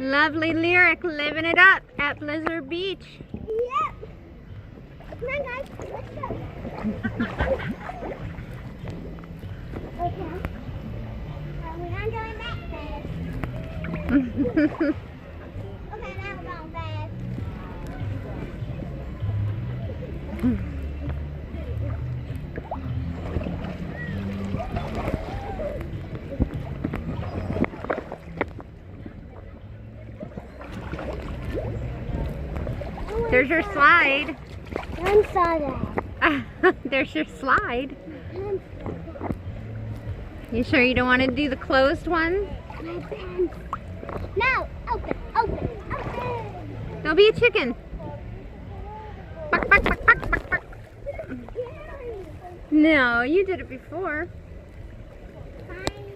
Lovely Lyric, living it up at Blizzard Beach. Yep. Come on, guys. Let's go. Okay. We're not going that fast. Okay, now we're going fast. There's your slide. I saw that. There's your slide. You sure you don't want to do the closed one? No, open, open, open. Don't be a chicken. Buck, buck, buck, buck, buck, buck. No, you did it before.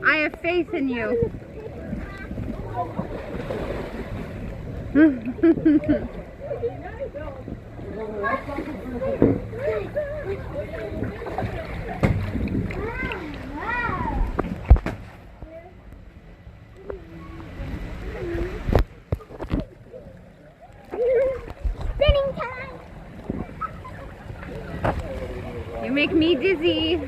I have faith in you. Spinning time. You make me dizzy.